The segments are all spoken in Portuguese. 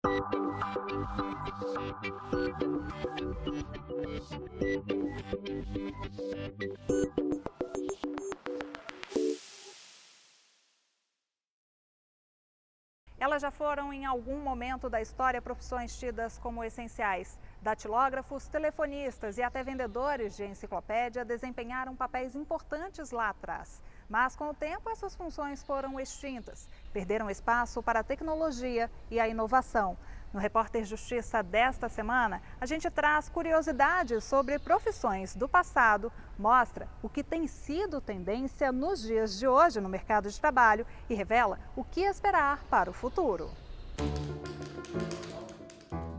Elas já foram, em algum momento da história, profissões tidas como essenciais. Datilógrafos, telefonistas e até vendedores de enciclopédia desempenharam papéis importantes lá atrás. Mas, com o tempo, essas funções foram extintas. Perderam espaço para a tecnologia e a inovação. No Repórter Justiça desta semana, a gente traz curiosidades sobre profissões do passado, mostra o que tem sido tendência nos dias de hoje no mercado de trabalho e revela o que esperar para o futuro.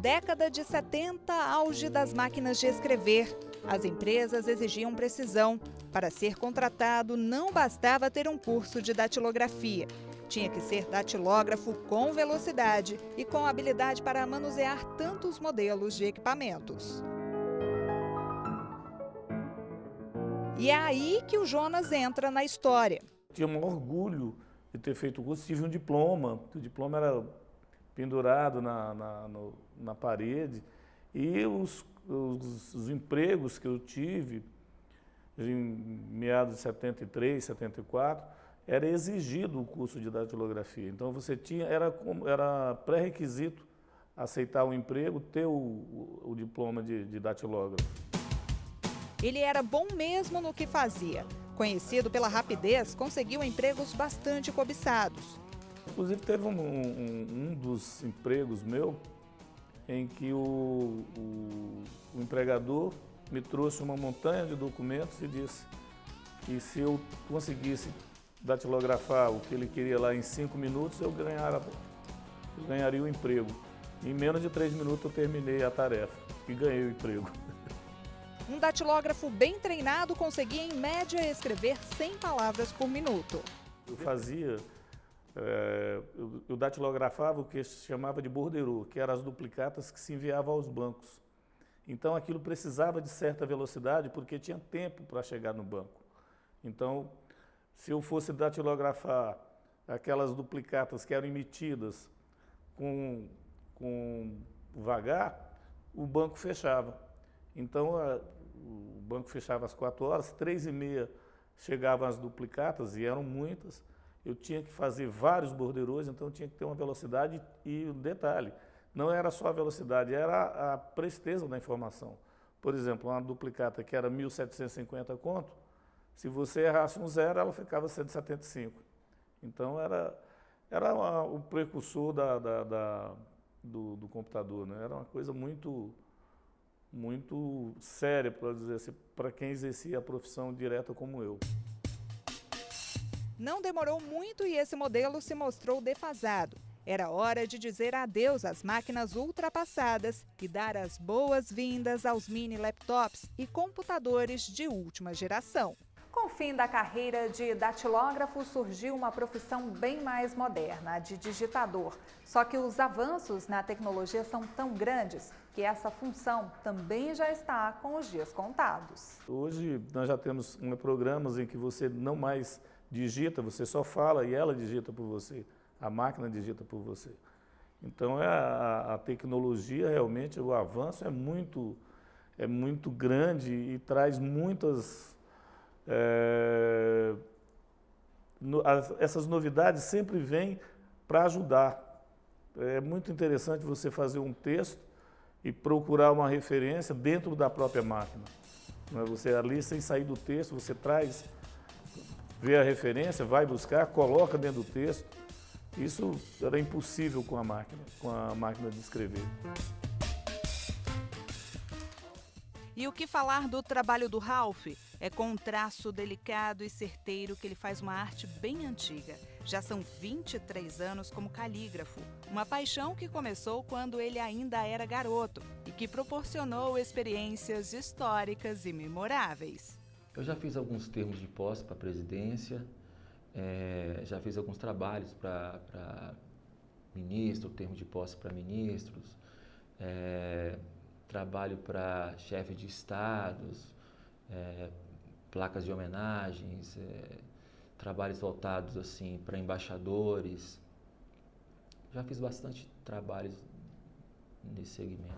Década de 70, auge das máquinas de escrever. As empresas exigiam precisão. Para ser contratado, não bastava ter um curso de datilografia. Tinha que ser datilógrafo com velocidade e com habilidade para manusear tantos modelos de equipamentos. E é aí que o Jonas entra na história. Tinha um orgulho de ter feito o curso, tive um diploma, o diploma era pendurado na parede, e os empregos que eu tive em meados de 73, 74, era exigido o curso de datilografia. Então você tinha, era pré-requisito aceitar o emprego, ter o diploma de datilógrafo. Ele era bom mesmo no que fazia. Conhecido pela rapidez, conseguiu empregos bastante cobiçados. Inclusive teve um dos empregos meu em que o empregador me trouxe uma montanha de documentos e disse que se eu conseguisse datilografar o que ele queria lá em 5 minutos, eu ganharia o emprego. Em menos de 3 minutos eu terminei a tarefa e ganhei o emprego. Um datilógrafo bem treinado conseguia, em média, escrever 100 palavras por minuto. Eu fazia, eu datilografava o que se chamava de borderô, que eram as duplicatas que se enviavam aos bancos. Então aquilo precisava de certa velocidade porque tinha tempo para chegar no banco. Então, se eu fosse datilografar aquelas duplicatas que eram emitidas com vagar, o banco fechava. Então, o banco fechava às 4 horas, 3h30 chegavam as duplicatas, e eram muitas. Eu tinha que fazer vários borderôs, então eu tinha que ter uma velocidade e um detalhe. Não era só a velocidade, era a presteza da informação. Por exemplo, uma duplicata que era 1.750 conto, se você errasse um zero, ela ficava 175. Então, era o precursor do computador, né? Era uma coisa muito séria, para dizer assim, para quem exercia a profissão direta como eu. Não demorou muito e esse modelo se mostrou defasado. Era hora de dizer adeus às máquinas ultrapassadas e dar as boas-vindas aos mini laptops e computadores de última geração. Com o fim da carreira de datilógrafo, surgiu uma profissão bem mais moderna, a de digitador. Só que os avanços na tecnologia são tão grandes que essa função também já está com os dias contados. Hoje nós já temos programas em que você não mais digita, você só fala e ela digita por você, a máquina digita por você. Então a tecnologia realmente, o avanço é muito grande e traz muitas... essas novidades sempre vêm para ajudar. É muito interessante você fazer um texto e procurar uma referência dentro da própria máquina. Você ali, sem sair do texto, você traz, vê a referência, vai buscar, coloca dentro do texto. Isso era impossível com a máquina de escrever. E o que falar do trabalho do Ralph? É com um traço delicado e certeiro que ele faz uma arte bem antiga. Já são 23 anos como calígrafo, uma paixão que começou quando ele ainda era garoto e que proporcionou experiências históricas e memoráveis. Eu já fiz alguns termos de posse para a presidência, já fiz alguns trabalhos para ministro, termo de posse para ministros, trabalho para chefe de estados, placas de homenagens, trabalhos voltados assim para embaixadores. Já fiz bastante trabalhos nesse segmento.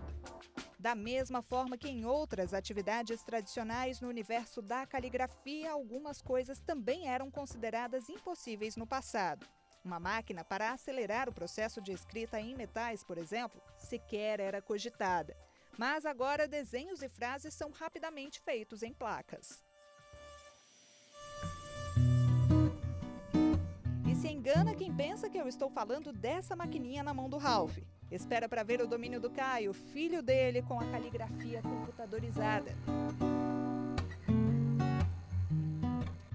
Da mesma forma que em outras atividades tradicionais no universo da caligrafia, algumas coisas também eram consideradas impossíveis no passado. Uma máquina para acelerar o processo de escrita em metais, por exemplo, sequer era cogitada. Mas agora desenhos e frases são rapidamente feitos em placas. E se engana quem pensa que eu estou falando dessa maquininha na mão do Ralph. Espera para ver o domínio do Caio, filho dele, com a caligrafia computadorizada.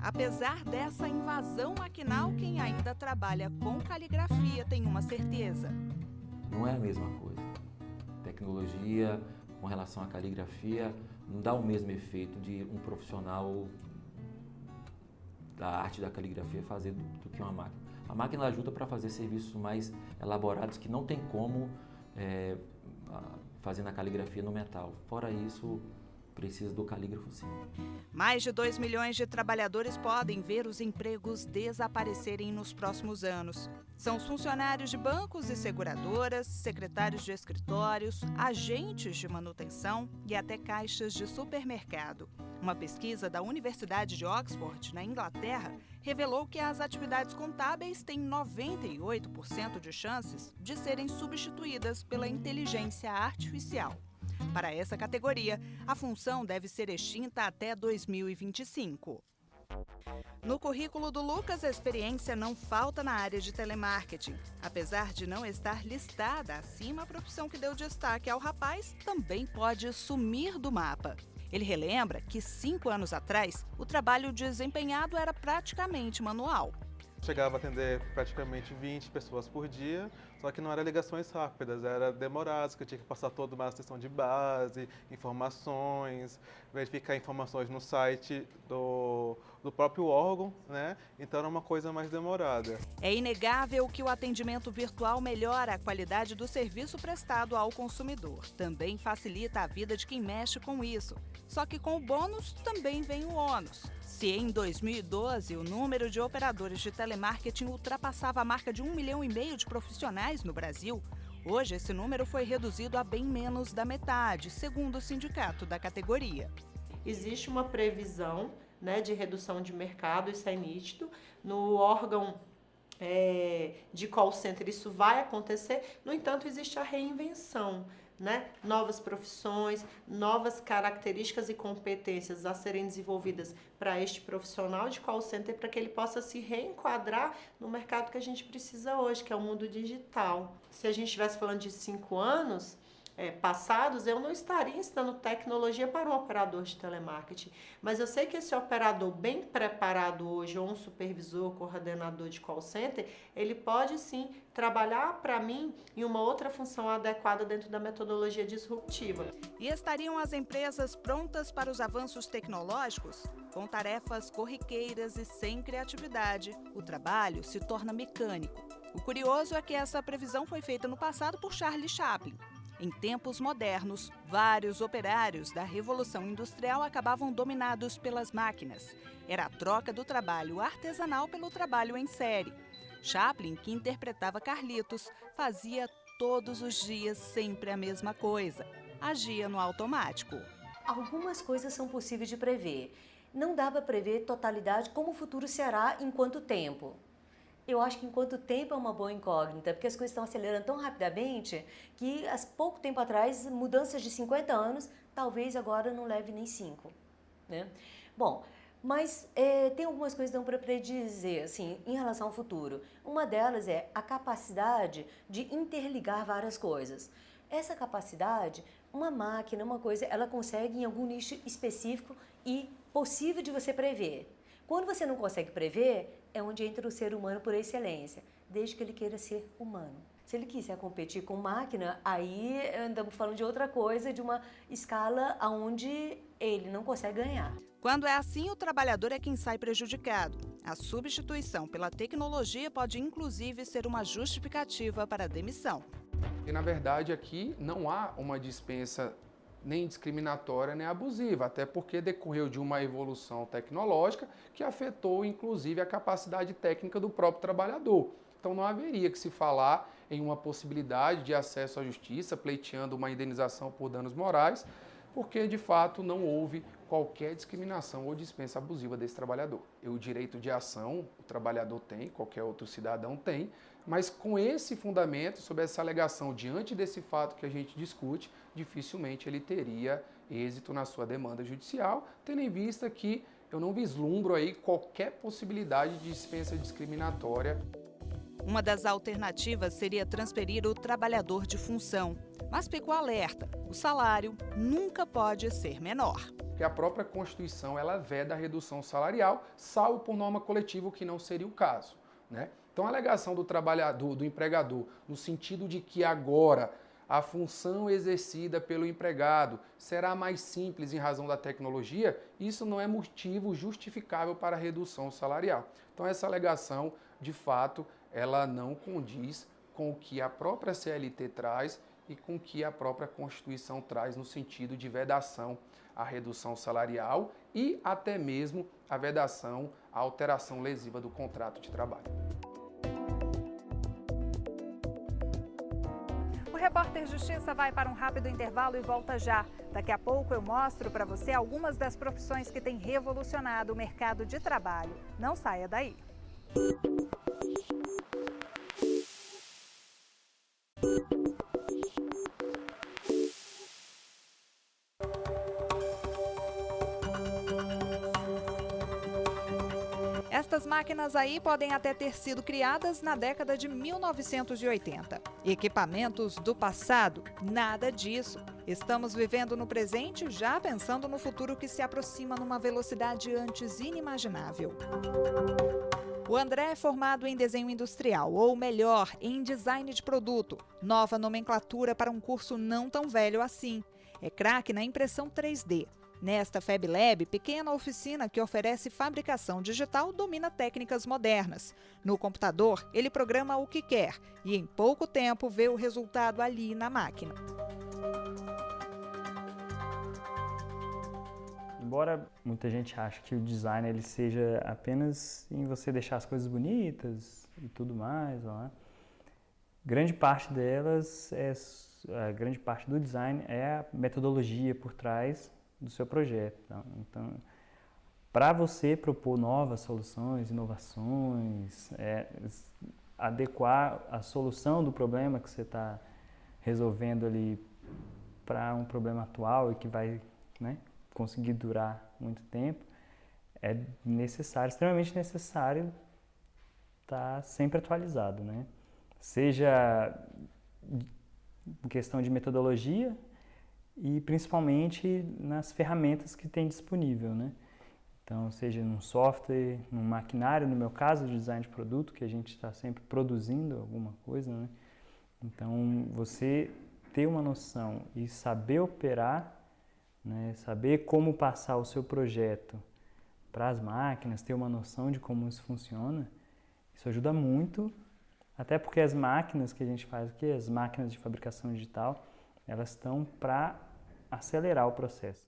Apesar dessa invasão maquinal, quem ainda trabalha com caligrafia tem uma certeza. Não é a mesma coisa. Tecnologia com relação à caligrafia não dá o mesmo efeito de um profissional da arte da caligrafia fazer do que uma máquina. A máquina ajuda para fazer serviços mais elaborados que não tem como fazer na caligrafia no metal. Fora isso, precisa do calígrafo, sim. Mais de 2 milhões de trabalhadores podem ver os empregos desaparecerem nos próximos anos. São os funcionários de bancos e seguradoras, secretários de escritórios, agentes de manutenção e até caixas de supermercado. Uma pesquisa da Universidade de Oxford, na Inglaterra, revelou que as atividades contábeis têm 98% de chances de serem substituídas pela inteligência artificial. Para essa categoria, a função deve ser extinta até 2025. No currículo do Lucas, a experiência não falta na área de telemarketing. Apesar de não estar listada acima, a profissão que deu destaque ao rapaz também pode sumir do mapa. Ele relembra que 5 anos atrás, o trabalho desempenhado era praticamente manual. Chegava a atender praticamente 20 pessoas por dia, só que não eram ligações rápidas, eram demoradas, que eu tinha que passar toda uma sessão de base, informações, verificar informações no site do próprio órgão, né? Então era uma coisa mais demorada. É inegável que o atendimento virtual melhora a qualidade do serviço prestado ao consumidor. Também facilita a vida de quem mexe com isso. Só que com o bônus também vem o ônus. Se em 2012 o número de operadores de telemarketing ultrapassava a marca de 1,5 milhão de profissionais no Brasil, hoje esse número foi reduzido a bem menos da metade, segundo o sindicato da categoria. Existe uma previsão, né, de redução de mercado, isso é nítido. No órgão de call center isso vai acontecer, no entanto existe a reinvenção, né? Novas profissões, novas características e competências a serem desenvolvidas para este profissional de call center para que ele possa se reenquadrar no mercado que a gente precisa hoje, que é o mundo digital. Se a gente estivesse falando de 5 anos passados, eu não estaria ensinando tecnologia para um operador de telemarketing, mas eu sei que esse operador bem preparado hoje, ou um supervisor, coordenador de call center, ele pode sim trabalhar para mim em uma outra função adequada dentro da metodologia disruptiva. E estariam as empresas prontas para os avanços tecnológicos? Com tarefas corriqueiras e sem criatividade, o trabalho se torna mecânico. O curioso é que essa previsão foi feita no passado por Charlie Chaplin. Em tempos modernos, vários operários da Revolução Industrial acabavam dominados pelas máquinas. Era a troca do trabalho artesanal pelo trabalho em série. Chaplin, que interpretava Carlitos, fazia todos os dias sempre a mesma coisa. Agia no automático. Algumas coisas são possíveis de prever. Não dá para prever totalidade como o futuro será em quanto tempo. Eu acho que em quanto tempo é uma boa incógnita, porque as coisas estão acelerando tão rapidamente que, há pouco tempo atrás, mudanças de 50 anos, talvez agora não leve nem 5. Né? Bom, mas tem algumas coisas que dão para predizer, assim, em relação ao futuro. Uma delas é a capacidade de interligar várias coisas. Essa capacidade, uma máquina, uma coisa, ela consegue em algum nicho específico e possível de você prever. Quando você não consegue prever, é onde entra o ser humano por excelência, desde que ele queira ser humano. Se ele quiser competir com máquina, aí andamos falando de outra coisa, de uma escala onde ele não consegue ganhar. Quando é assim, o trabalhador é quem sai prejudicado. A substituição pela tecnologia pode, inclusive, ser uma justificativa para a demissão. E, na verdade, aqui não há uma dispensa nem discriminatória, nem abusiva, até porque decorreu de uma evolução tecnológica que afetou, inclusive, a capacidade técnica do próprio trabalhador. Então, não haveria que se falar em uma possibilidade de acesso à justiça, pleiteando uma indenização por danos morais, porque de fato não houve qualquer discriminação ou dispensa abusiva desse trabalhador. O direito de ação o trabalhador tem, qualquer outro cidadão tem, mas com esse fundamento, sob essa alegação, diante desse fato que a gente discute, dificilmente ele teria êxito na sua demanda judicial, tendo em vista que eu não vislumbro aí qualquer possibilidade de dispensa discriminatória. Uma das alternativas seria transferir o trabalhador de função. Mas ficou alerta, o salário nunca pode ser menor. Porque a própria Constituição ela veda a redução salarial, salvo por norma coletiva, o que não seria o caso, né? Então a alegação do trabalhador, do empregador, no sentido de que agora a função exercida pelo empregado será mais simples em razão da tecnologia, isso não é motivo justificável para a redução salarial. Então essa alegação, de fato, ela não condiz com o que a própria CLT traz e com o que a própria Constituição traz no sentido de vedação à redução salarial e até mesmo a vedação à alteração lesiva do contrato de trabalho. O Repórter Justiça vai para um rápido intervalo e volta já. Daqui a pouco eu mostro para você algumas das profissões que têm revolucionado o mercado de trabalho. Não saia daí. Estas máquinas aí podem até ter sido criadas na década de 1980. Equipamentos do passado? Nada disso. Estamos vivendo no presente, já pensando no futuro que se aproxima numa velocidade antes inimaginável. O André é formado em desenho industrial, ou melhor, em design de produto. Nova nomenclatura para um curso não tão velho assim. É craque na impressão 3D. Nesta FabLab, pequena oficina que oferece fabricação digital, domina técnicas modernas. No computador, ele programa o que quer e em pouco tempo vê o resultado ali na máquina. Embora muita gente ache que o design ele seja apenas em você deixar as coisas bonitas e tudo mais, ó, grande parte do design é a metodologia por trás do seu projeto. Então, para você propor novas soluções, inovações, adequar a solução do problema que você está resolvendo ali para um problema atual e que vai, né, conseguir durar muito tempo, é necessário, extremamente necessário estar sempre atualizado, né? Seja em questão de metodologia e principalmente nas ferramentas que tem disponível, né? Então, seja num software, num maquinário, no meu caso, de design de produto, que a gente está sempre produzindo alguma coisa, né? Então, você ter uma noção e saber operar, né? Saber como passar o seu projeto para as máquinas, ter uma noção de como isso funciona, isso ajuda muito, até porque as máquinas que a gente faz aqui, as máquinas de fabricação digital, elas estão para acelerar o processo.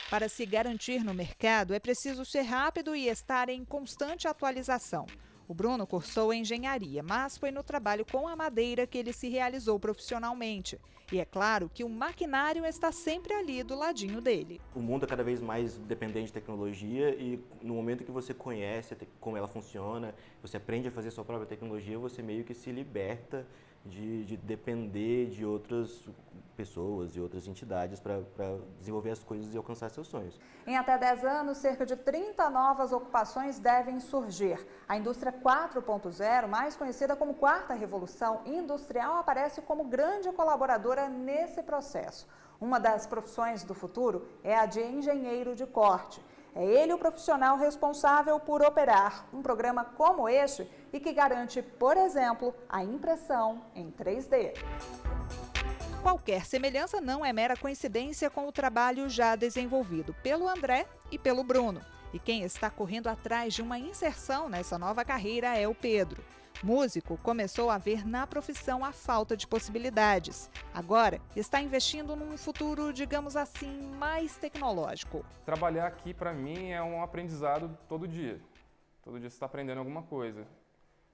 Para se garantir no mercado, é preciso ser rápido e estar em constante atualização. O Bruno cursou engenharia, mas foi no trabalho com a madeira que ele se realizou profissionalmente. E é claro que o maquinário está sempre ali do ladinho dele. O mundo é cada vez mais dependente de tecnologia e no momento que você conhece como ela funciona, você aprende a fazer sua própria tecnologia, você meio que se liberta de depender de outras pessoas e outras entidades para desenvolver as coisas e alcançar seus sonhos. Em até 10 anos, cerca de 30 novas ocupações devem surgir. A indústria 4.0, mais conhecida como Quarta Revolução Industrial, aparece como grande colaboradora nesse processo. Uma das profissões do futuro é a de engenheiro de corte. É ele o profissional responsável por operar um programa como este e que garante, por exemplo, a impressão em 3D. Qualquer semelhança não é mera coincidência com o trabalho já desenvolvido pelo André e pelo Bruno. E quem está correndo atrás de uma inserção nessa nova carreira é o Pedro. Músico, começou a ver na profissão a falta de possibilidades. Agora, está investindo num futuro, digamos assim, mais tecnológico. Trabalhar aqui, para mim, é um aprendizado todo dia. Todo dia você está aprendendo alguma coisa.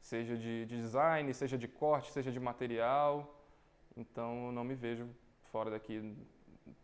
seja de design, seja de corte, seja de material. Então, eu não me vejo fora daqui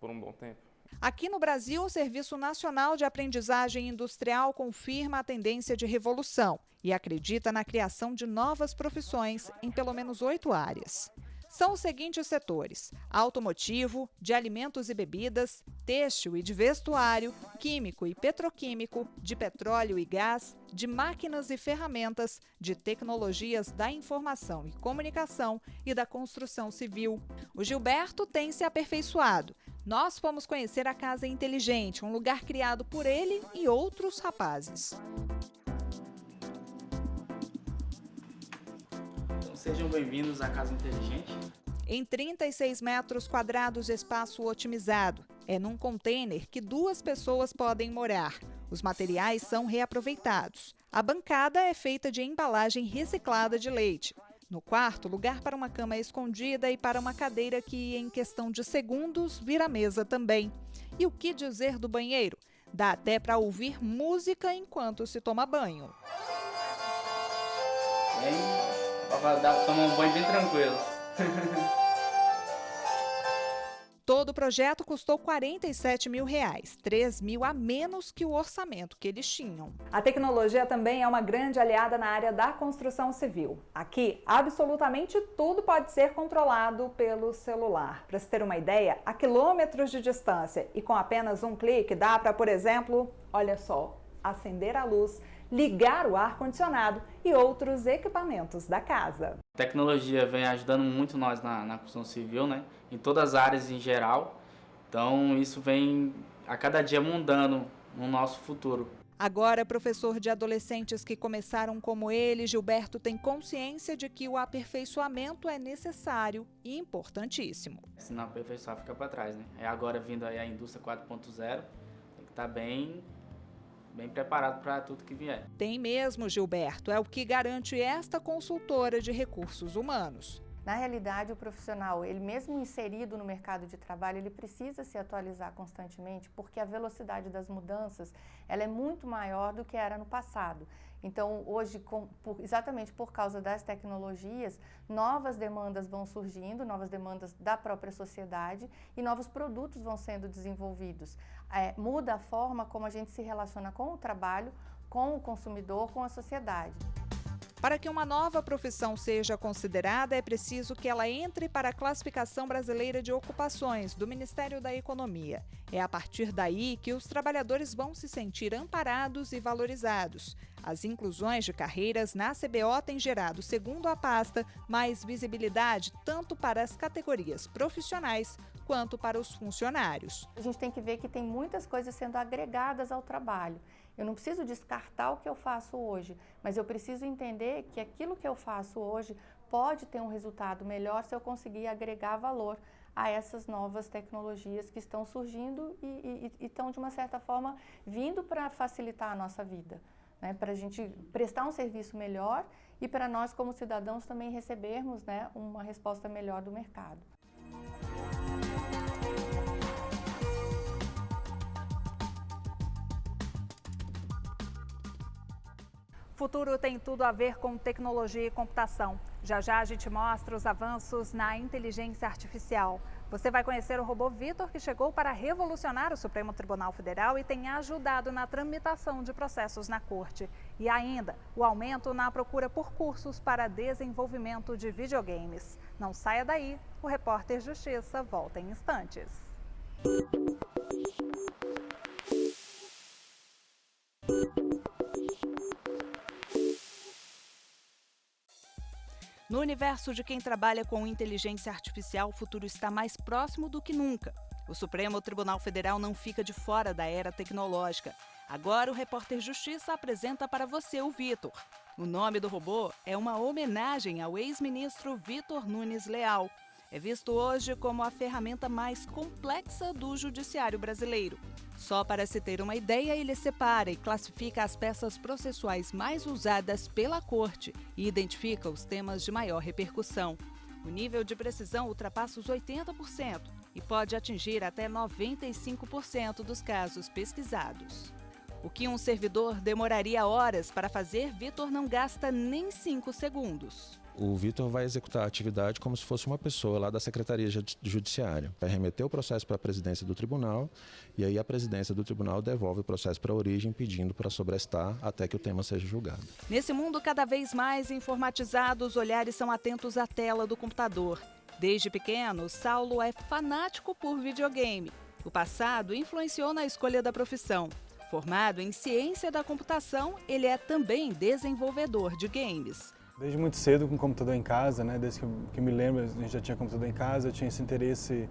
por um bom tempo. Aqui no Brasil, o Serviço Nacional de Aprendizagem Industrial confirma a tendência de revolução e acredita na criação de novas profissões em pelo menos 8 áreas. São os seguintes setores: automotivo, de alimentos e bebidas, têxtil e de vestuário, químico e petroquímico, de petróleo e gás, de máquinas e ferramentas, de tecnologias da informação e comunicação e da construção civil. O Gilberto tem se aperfeiçoado. Nós fomos conhecer a Casa Inteligente, um lugar criado por ele e outros rapazes. Sejam bem-vindos à Casa Inteligente. Em 36 metros quadrados de espaço otimizado. É num container que 2 pessoas podem morar. Os materiais são reaproveitados. A bancada é feita de embalagem reciclada de leite. No quarto, lugar para uma cama escondida e para uma cadeira que, em questão de segundos, vira mesa também. E o que dizer do banheiro? Dá até para ouvir música enquanto se toma banho. Dá para tomar um banho bem tranquilo. Todo o projeto custou R$ 47 mil, 3 mil a menos que o orçamento que eles tinham. A tecnologia também é uma grande aliada na área da construção civil. Aqui, absolutamente tudo pode ser controlado pelo celular. Para se ter uma ideia, a quilômetros de distância e com apenas um clique dá para, por exemplo, olha só, acender a luz, ligar o ar-condicionado e outros equipamentos da casa. A tecnologia vem ajudando muito nós na construção civil, né? Em todas as áreas em geral. Então, isso vem a cada dia mudando no nosso futuro. Agora, professor de adolescentes que começaram como ele, Gilberto tem consciência de que o aperfeiçoamento é necessário e importantíssimo. Se não aperfeiçoar, fica para trás, né? Agora vindo aí a indústria 4.0, tem que estar bem preparado para tudo que vier. Tem mesmo, Gilberto, é o que garante esta consultora de recursos humanos. Na realidade, o profissional, ele mesmo inserido no mercado de trabalho, ele precisa se atualizar constantemente, porque a velocidade das mudanças, ela é muito maior do que era no passado. Então, hoje, exatamente por causa das tecnologias, novas demandas vão surgindo, novas demandas da própria sociedade e novos produtos vão sendo desenvolvidos. Muda a forma como a gente se relaciona com o trabalho, com o consumidor, com a sociedade. Para que uma nova profissão seja considerada, é preciso que ela entre para a Classificação Brasileira de Ocupações do Ministério da Economia. É a partir daí que os trabalhadores vão se sentir amparados e valorizados. As inclusões de carreiras na CBO têm gerado, segundo a pasta, mais visibilidade tanto para as categorias profissionais quanto para os funcionários. A gente tem que ver que tem muitas coisas sendo agregadas ao trabalho. Eu não preciso descartar o que eu faço hoje, mas eu preciso entender que aquilo que eu faço hoje pode ter um resultado melhor se eu conseguir agregar valor a essas novas tecnologias que estão surgindo e estão, de uma certa forma, vindo para facilitar a nossa vida, né? Para a gente prestar um serviço melhor e para nós, como cidadãos, também recebermos, né, uma resposta melhor do mercado. Futuro tem tudo a ver com tecnologia e computação. Já já a gente mostra os avanços na inteligência artificial. Você vai conhecer o robô Vitor, que chegou para revolucionar o Supremo Tribunal Federal e tem ajudado na tramitação de processos na corte. E ainda, o aumento na procura por cursos para desenvolvimento de videogames. Não saia daí, o Repórter Justiça volta em instantes. No universo de quem trabalha com inteligência artificial, o futuro está mais próximo do que nunca. O Supremo Tribunal Federal não fica de fora da era tecnológica. Agora o Repórter Justiça apresenta para você o Vitor. O nome do robô é uma homenagem ao ex-ministro Vitor Nunes Leal. É visto hoje como a ferramenta mais complexa do judiciário brasileiro. Só para se ter uma ideia, ele separa e classifica as peças processuais mais usadas pela corte e identifica os temas de maior repercussão. O nível de precisão ultrapassa os 80% e pode atingir até 95% dos casos pesquisados. O que um servidor demoraria horas para fazer, Vitor não gasta nem 5 segundos. O Vitor vai executar a atividade como se fosse uma pessoa lá da Secretaria Judiciária. Vai remeter o processo para a presidência do tribunal e aí a presidência do tribunal devolve o processo para a origem pedindo para sobrestar até que o tema seja julgado. Nesse mundo cada vez mais informatizado, os olhares são atentos à tela do computador. Desde pequeno, Saulo é fanático por videogame. O passado influenciou na escolha da profissão. Formado em ciência da computação, ele é também desenvolvedor de games. Desde muito cedo com computador em casa, né? Desde que me lembro, a gente já tinha computador em casa, eu tinha esse interesse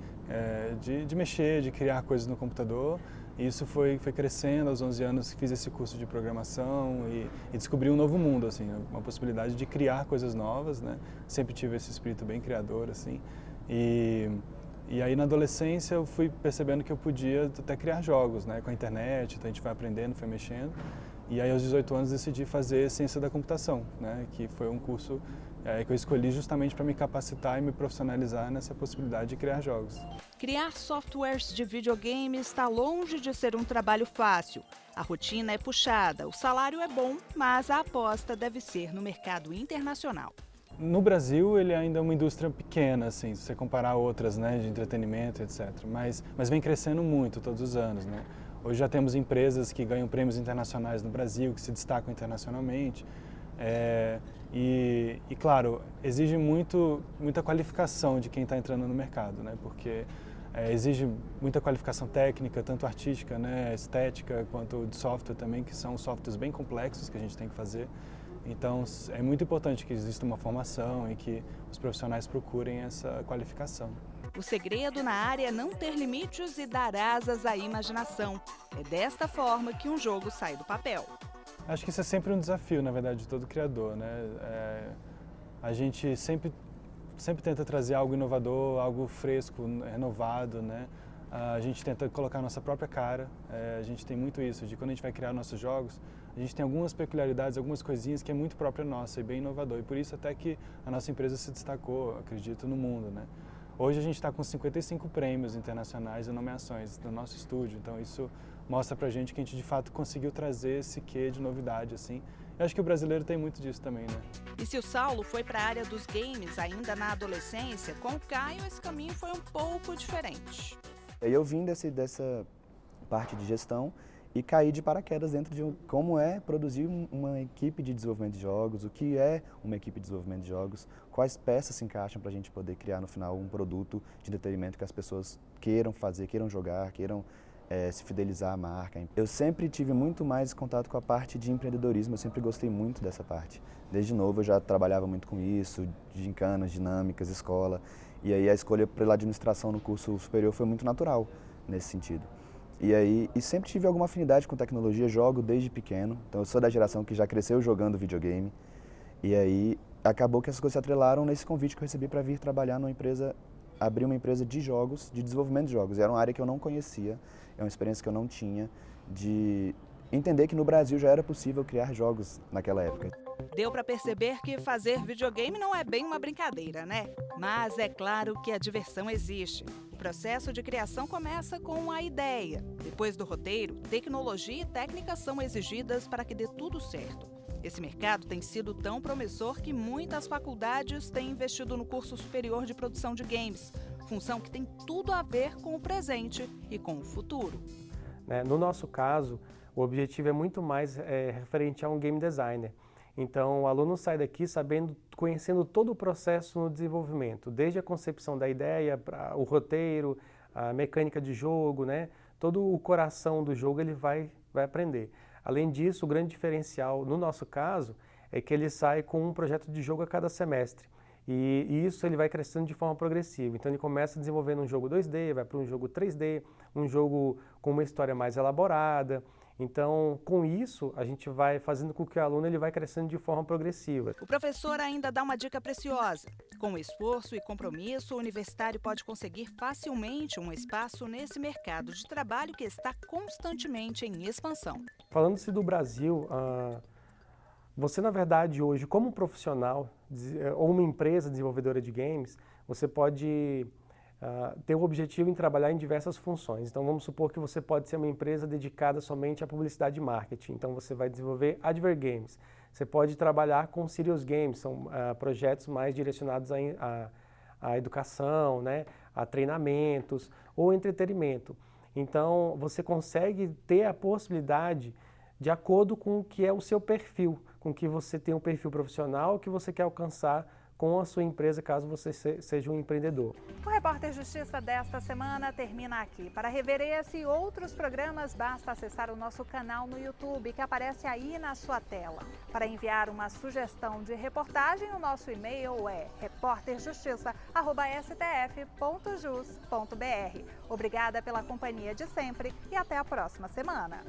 de mexer, de criar coisas no computador. E isso foi crescendo. Aos 11 anos fiz esse curso de programação e descobri um novo mundo, assim, uma possibilidade de criar coisas novas, né? Sempre tive esse espírito bem criador, assim. E aí na adolescência eu fui percebendo que eu podia até criar jogos, né? Com a internet, então a gente vai aprendendo, foi mexendo. E aí aos 18 anos decidi fazer Ciência da Computação, né? Que foi um curso que eu escolhi justamente para me capacitar e me profissionalizar nessa possibilidade de criar jogos. Criar softwares de videogame está longe de ser um trabalho fácil. A rotina é puxada, o salário é bom, mas a aposta deve ser no mercado internacional. No Brasil, ele ainda é uma indústria pequena, assim, se você comparar a outras, né, de entretenimento, etc. Mas vem crescendo muito todos os anos, né? Hoje já temos empresas que ganham prêmios internacionais no Brasil, que se destacam internacionalmente. E claro, exige muita qualificação de quem está entrando no mercado, né? Porque exige muita qualificação técnica, tanto artística, né, estética, quanto de software também, que são softwares bem complexos que a gente tem que fazer. Então, é muito importante que exista uma formação e que os profissionais procurem essa qualificação. O segredo na área é não ter limites e dar asas à imaginação. É desta forma que um jogo sai do papel. Acho que isso é sempre um desafio, na verdade, de todo criador, né? A gente sempre tenta trazer algo inovador, algo fresco, renovado, né? A gente tenta colocar a nossa própria cara. A gente tem muito isso, de quando a gente vai criar nossos jogos, a gente tem algumas peculiaridades, algumas coisinhas que é muito própria nossa e bem inovador. E por isso até que a nossa empresa se destacou, acredito, no mundo, né? Hoje a gente está com 55 prêmios internacionais e nomeações no nosso estúdio, então isso mostra pra gente que a gente de fato conseguiu trazer esse quê de novidade, assim. Eu acho que o brasileiro tem muito disso também, né? E se o Saulo foi para a área dos games ainda na adolescência, com o Caio esse caminho foi um pouco diferente. Eu vim dessa parte de gestão e caí de paraquedas dentro de como é produzir uma equipe de desenvolvimento de jogos, o que é uma equipe de desenvolvimento de jogos, quais peças se encaixam para a gente poder criar no final um produto de entretenimento que as pessoas queiram fazer, queiram jogar, queiram se fidelizar à marca. Eu sempre tive muito mais contato com a parte de empreendedorismo, eu sempre gostei muito dessa parte. Desde novo eu já trabalhava muito com isso, gincanas, dinâmicas, escola, e aí a escolha pela administração no curso superior foi muito natural nesse sentido. E sempre tive alguma afinidade com tecnologia, jogo desde pequeno, então eu sou da geração que já cresceu jogando videogame, e aí acabou que essas coisas se atrelaram nesse convite que eu recebi para vir trabalhar numa empresa, abrir uma empresa de jogos, de desenvolvimento de jogos. Era uma área que eu não conhecia, é uma experiência que eu não tinha, de entender que no Brasil já era possível criar jogos naquela época. Deu para perceber que fazer videogame não é bem uma brincadeira, né? Mas é claro que a diversão existe. O processo de criação começa com a ideia. Depois do roteiro, tecnologia e técnica são exigidas para que dê tudo certo. Esse mercado tem sido tão promissor que muitas faculdades têm investido no curso superior de produção de games, função que tem tudo a ver com o presente e com o futuro. No nosso caso, o objetivo é muito mais referente a um game designer. Então, o aluno sai daqui conhecendo todo o processo no desenvolvimento, desde a concepção da ideia, o roteiro, a mecânica de jogo, né? Todo o coração do jogo ele vai aprender. Além disso, o grande diferencial, no nosso caso, é que ele sai com um projeto de jogo a cada semestre. E isso ele vai crescendo de forma progressiva. Então, ele começa desenvolvendo um jogo 2D, vai para um jogo 3D, um jogo com uma história mais elaborada. Então, com isso, a gente vai fazendo com que o aluno ele vai crescendo de forma progressiva. O professor ainda dá uma dica preciosa. Com esforço e compromisso, o universitário pode conseguir facilmente um espaço nesse mercado de trabalho que está constantemente em expansão. Falando-se do Brasil, você, na verdade, hoje, como profissional ou uma empresa desenvolvedora de games, você pode ter o objetivo em trabalhar em diversas funções. Então, vamos supor que você pode ser uma empresa dedicada somente à publicidade e marketing. Então, você vai desenvolver Adver Games. Você pode trabalhar com Serious Games, são projetos mais direcionados à educação, né, a treinamentos ou entretenimento. Então, você consegue ter a possibilidade de acordo com o que é o seu perfil, com que você tem um perfil profissional que você quer alcançar com a sua empresa, caso você seja um empreendedor. O Repórter Justiça desta semana termina aqui. Para rever esse e outros programas, basta acessar o nosso canal no YouTube, que aparece aí na sua tela. Para enviar uma sugestão de reportagem, o nosso e-mail é reporterjustiça@stf.jus.br. Obrigada pela companhia de sempre e até a próxima semana.